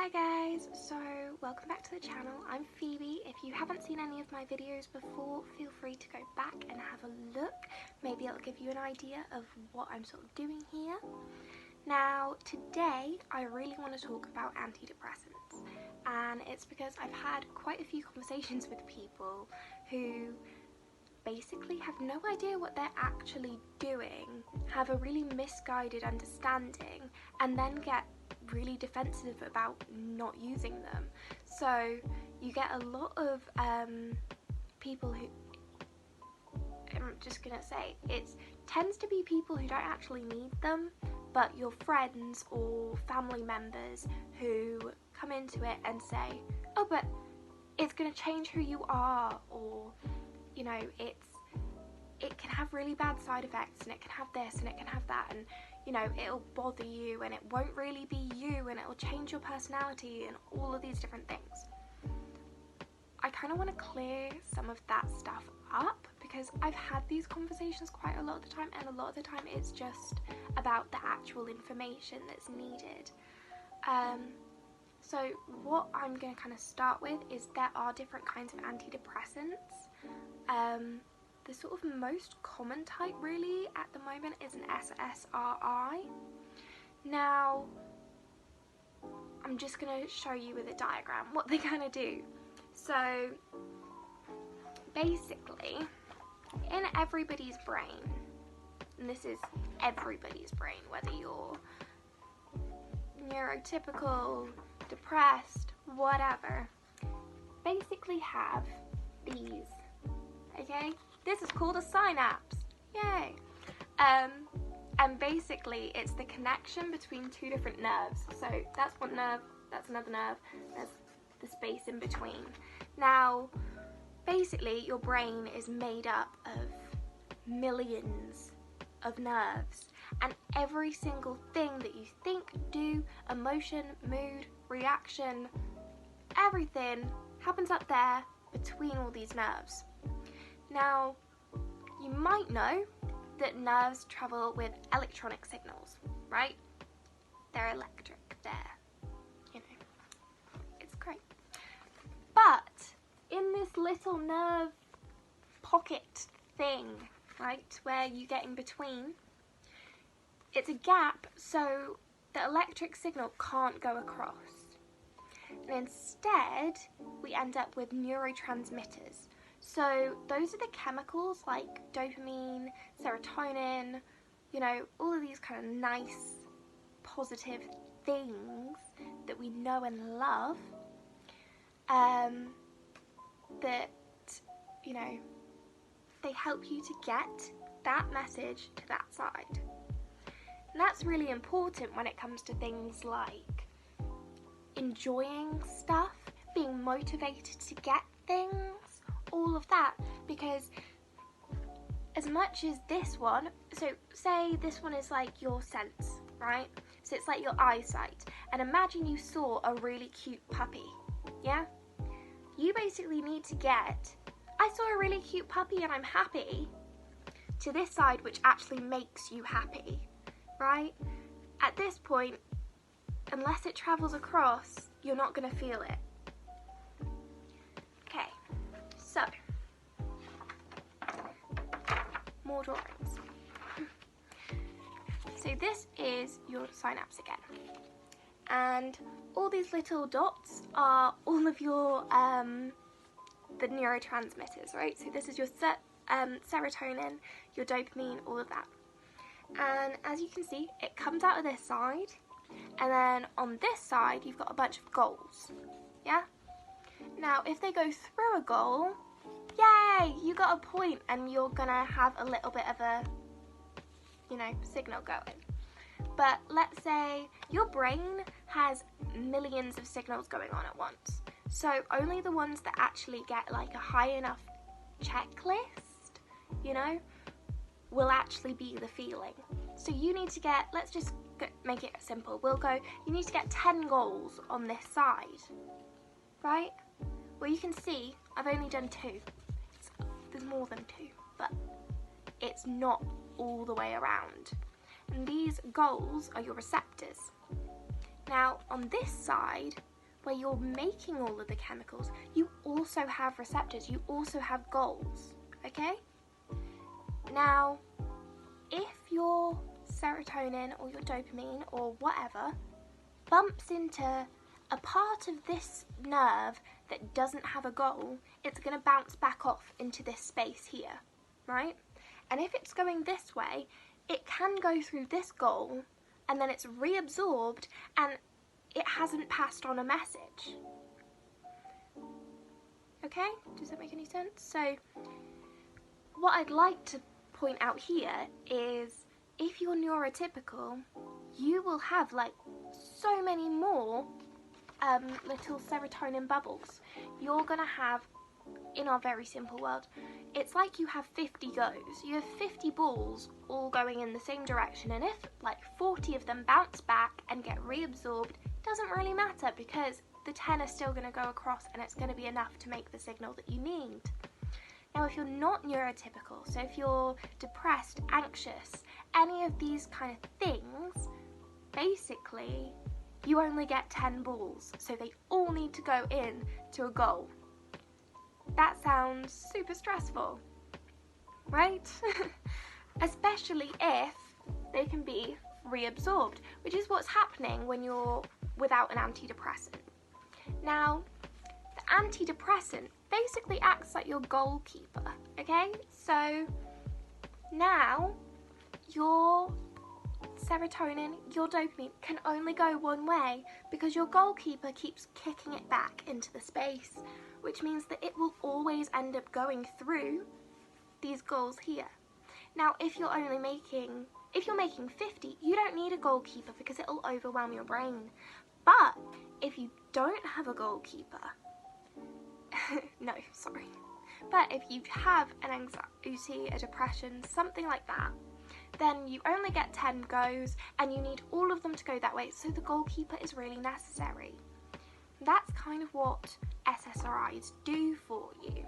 Hi guys, so welcome back to the channel. I'm Phoebe. If you haven't seen any of my videos before, feel free to go back and have a look. Maybe it'll give you an idea of what I'm sort of doing here. Now today I really want to talk about antidepressants, and it's because I've had quite a few conversations with people who basically have no idea what they're actually doing, have a really misguided understanding, and then get really defensive about not using them. So you get a lot of people who, I'm just gonna say, it tends to be people who don't actually need them, but your friends or family members who come into it and say, oh, but it's gonna change who you are, or you know, it can have really bad side effects, and it can have this and it can have that, and you know, it'll bother you and it won't really be you, and it'll change your personality and all of these different things. I kind of want to clear some of that stuff up because I've had these conversations quite a lot of the time, and a lot of the time it's just about the actual information that's needed. So what I'm going to kind of start with is there are different kinds of antidepressants. The sort of most common type really at the moment is an SSRI. Now, I'm just going to show you with a diagram what they kind of do. So, basically, in everybody's brain, and this is everybody's brain, whether you're neurotypical, depressed, whatever, basically have these, okay? This is called a synapse, yay! And basically it's the connection between two different nerves. So that's one nerve, that's another nerve, there's the space in between. Now, basically your brain is made up of millions of nerves, and every single thing that you think, do, emotion, mood, reaction, everything happens up there between all these nerves. Now, you might know that nerves travel with electronic signals, right? They're electric, you know, it's great. But in this little nerve pocket thing, right, where you get in between, it's a gap so the electric signal can't go across. And instead, we end up with neurotransmitters. So those are the chemicals like dopamine, serotonin, you know, all of these kind of nice, positive things that we know and love, that, you know, they help you to get that message to that side. And that's really important when it comes to things like enjoying stuff, being motivated to get things, all of that, because as much as this one, so say this one is like your sense, right? So it's like your eyesight, and imagine you saw a really cute puppy, yeah? You basically need to get, I saw a really cute puppy and I'm happy, to this side which actually makes you happy, right? At this point, unless it travels across, you're not going to feel it. Okay, so, more drawings. So this is your synapse again. And all these little dots are all of your, the neurotransmitters, right? So this is your serotonin, your dopamine, all of that. And as you can see, it comes out of this side, and then on this side, you've got a bunch of goals, yeah? Now, if they go through a goal, yay, you got a point, and you're gonna have a little bit of a, you know, signal going. But let's say your brain has millions of signals going on at once. So only the ones that actually get like a high enough checklist, you know, will actually be the feeling. So you need to get, let's just make it simple. We'll go, you need to get 10 goals on this side, right? Well, you can see I've only done 2. There's more than 2, but it's not all the way around. And these goals are your receptors. Now, on this side, where you're making all of the chemicals, you also have receptors, you also have goals, okay? Now, if your serotonin or your dopamine or whatever bumps into a part of this nerve that doesn't have a goal, it's going to bounce back off into this space here, right? And if it's going this way, it can go through this goal and then it's reabsorbed and it hasn't passed on a message. Okay, does that make any sense? So what I'd like to point out here is if you're neurotypical, you will have like so many more little serotonin bubbles. You're gonna have, in our very simple world, it's like you have 50 goes. You have 50 balls all going in the same direction, and if like 40 of them bounce back and get reabsorbed, doesn't really matter because the 10 are still going to go across and it's going to be enough to make the signal that you need. Now, if you're not neurotypical, so if you're depressed, anxious, any of these kind of things, basically you only get 10 balls, so they all need to go in to a goal. That sounds super stressful, right? Especially if they can be reabsorbed, which is what's happening when you're without an antidepressant. Now, the antidepressant basically acts like your goalkeeper, okay? So now your serotonin, your dopamine can only go one way because your goalkeeper keeps kicking it back into the space, which means that it will always end up going through these goals here. Now, if you're making 50, you don't need a goalkeeper because it'll overwhelm your brain. But if you don't have a goalkeeper, but if you have an anxiety, a depression, something like that, then you only get 10 goes and you need all of them to go that way, so the goalkeeper is really necessary. That's kind of what SSRIs do for you.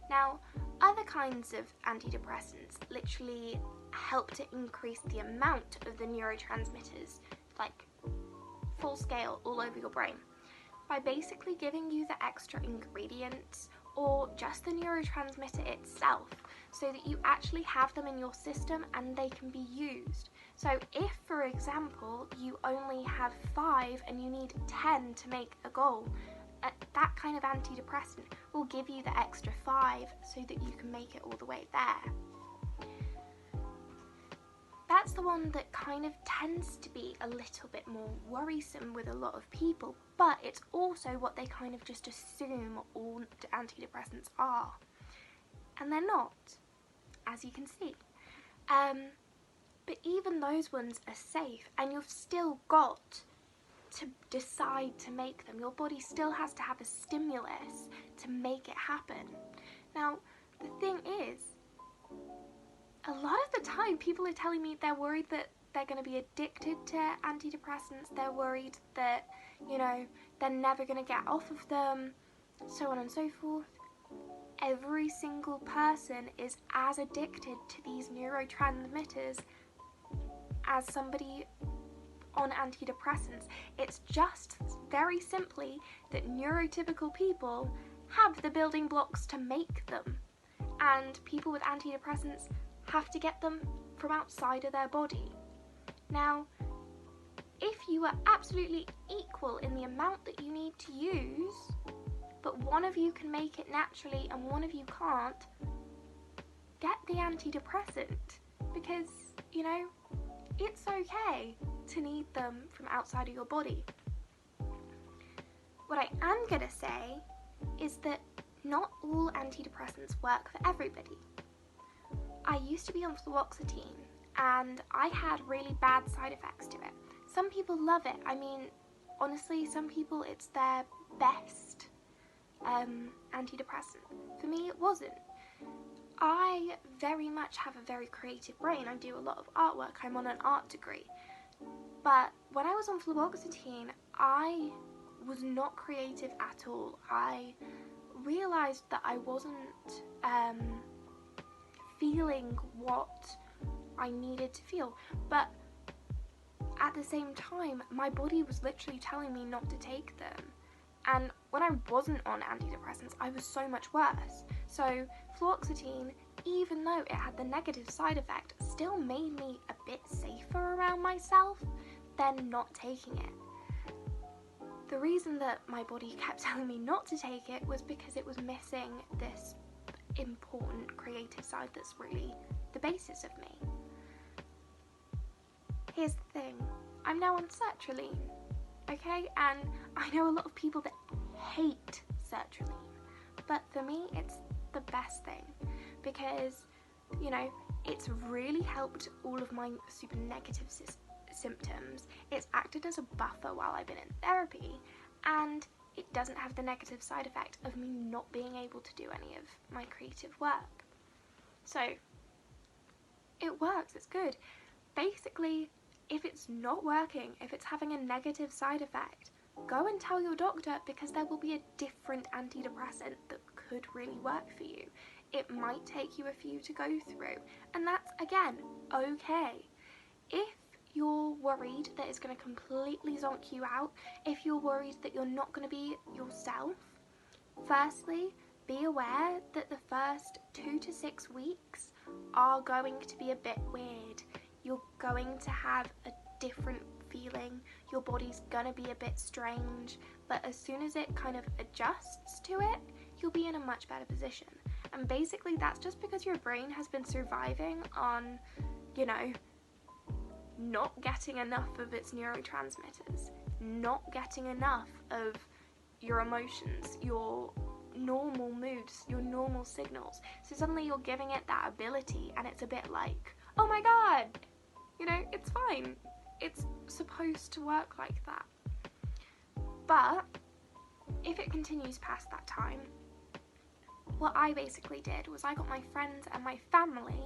Now, other kinds of antidepressants literally help to increase the amount of the neurotransmitters, like full scale all over your brain, by basically giving you the extra ingredients or just the neurotransmitter itself so that you actually have them in your system and they can be used. So if, for example, you only have 5 and you need 10 to make a goal, that kind of antidepressant will give you the extra 5 so that you can make it all the way there. That's the one that kind of tends to be a little bit more worrisome with a lot of people, but it's also what they kind of just assume all antidepressants are. And they're not, as you can see. But even those ones are safe, and you've still got to decide to make them. Your body still has to have a stimulus to make it happen. Now, the thing is, a lot of the time people are telling me they're worried that they're going to be addicted to antidepressants, they're worried that, they're never going to get off of them, so on and so forth. Every single person is as addicted to these neurotransmitters as somebody on antidepressants. It's just very simply that neurotypical people have the building blocks to make them, and people with antidepressants have to get them from outside of their body. Now, if you are absolutely equal in the amount that you need to use, but one of you can make it naturally and one of you can't, get the antidepressant, because, it's okay to need them from outside of your body. What I am going to say is that not all antidepressants work for everybody. I used to be on fluoxetine and I had really bad side effects to it. Some people love it. I mean, honestly, some people it's their best antidepressant. For me, it wasn't. I very much have a very creative brain. I do a lot of artwork. I'm on an art degree. But when I was on fluoxetine, I was not creative at all. I realised that I wasn't feeling what I needed to feel, but at the same time my body was literally telling me not to take them. And when I wasn't on antidepressants, I was so much worse. So fluoxetine, even though it had the negative side effect, still made me a bit safer around myself than not taking it. The reason that my body kept telling me not to take it was because it was missing this important creative side that's really the basis of me. Here's the thing, I'm now on sertraline, okay? And I know a lot of people that hate sertraline, but for me it's the best thing because, you know, it's really helped all of my super negative symptoms. It's acted as a buffer while I've been in therapy, and it doesn't have the negative side effect of me not being able to do any of my creative work. So it works, it's good. Basically, if it's not working, if it's having a negative side effect, go and tell your doctor, because there will be a different antidepressant that could really work for you. It might take you a few to go through, and that's, again, okay. If you're worried that it's going to completely zonk you out, if you're worried that you're not going to be yourself, firstly, be aware that the first 2 to 6 weeks are going to be a bit weird. You're going to have a different feeling, your body's gonna be a bit strange, but as soon as it kind of adjusts to it, you'll be in a much better position. And basically that's just because your brain has been surviving on, you know, not getting enough of its neurotransmitters, not getting enough of your emotions, your normal moods, your normal signals. So suddenly you're giving it that ability, and it's a bit like, oh my god, you know, it's fine. It's supposed to work like that. But if it continues past that time, what I basically did was I got my friends and my family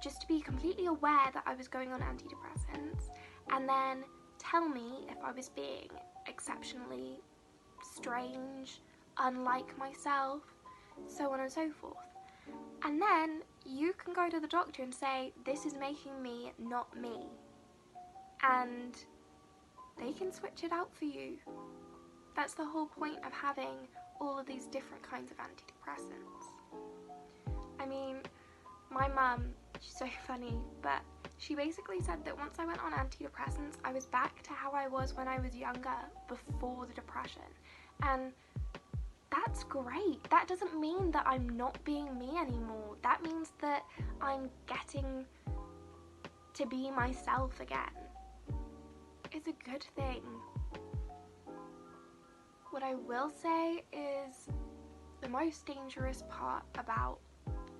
just to be completely aware that I was going on antidepressants, and then tell me if I was being exceptionally strange, unlike myself, so on and so forth. And then you can go to the doctor and say, this is making me not me. And they can switch it out for you. That's the whole point of having all of these different kinds of antidepressants. I mean, my mum, she's so funny, but she basically said that once I went on antidepressants, I was back to how I was when I was younger, before the depression. And that's great. That doesn't mean that I'm not being me anymore. That means that I'm getting to be myself again. It's a good thing. What I will say is the most dangerous part about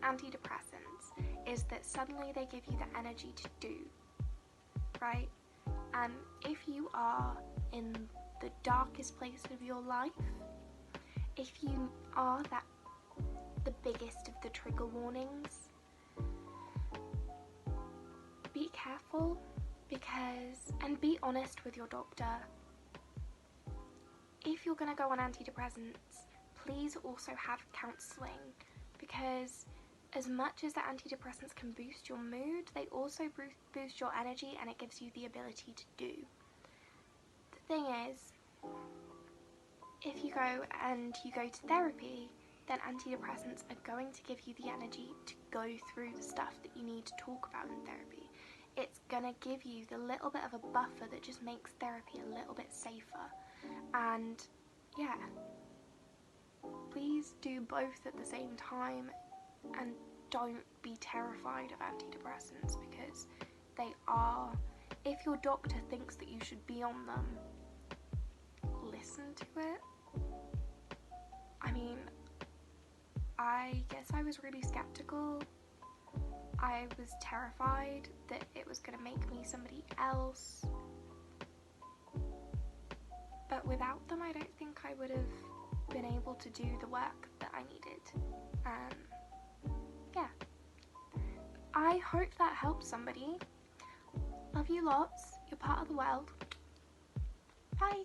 antidepressants is that suddenly they give you the energy to do, right? And if you are in the darkest place of your life, if you are the biggest of the trigger warnings, be careful, and be honest with your doctor. If you're going to go on antidepressants, please also have counselling, because as much as the antidepressants can boost your mood, they also boost your energy, and it gives you the ability to do. The thing is, if you go to therapy, then antidepressants are going to give you the energy to go through the stuff that you need to talk about in therapy. It's going to give you the little bit of a buffer that just makes therapy a little bit safer. And yeah, please do both at the same time, and don't be terrified of antidepressants, because they are, if your doctor thinks that you should be on them, listen to it. I mean, I guess I was really skeptical. I was terrified that it was going to make me somebody else. But without them, I don't think I would have been able to do the work that I needed. Yeah. I hope that helps somebody. Love you lots. You're part of the world. Bye.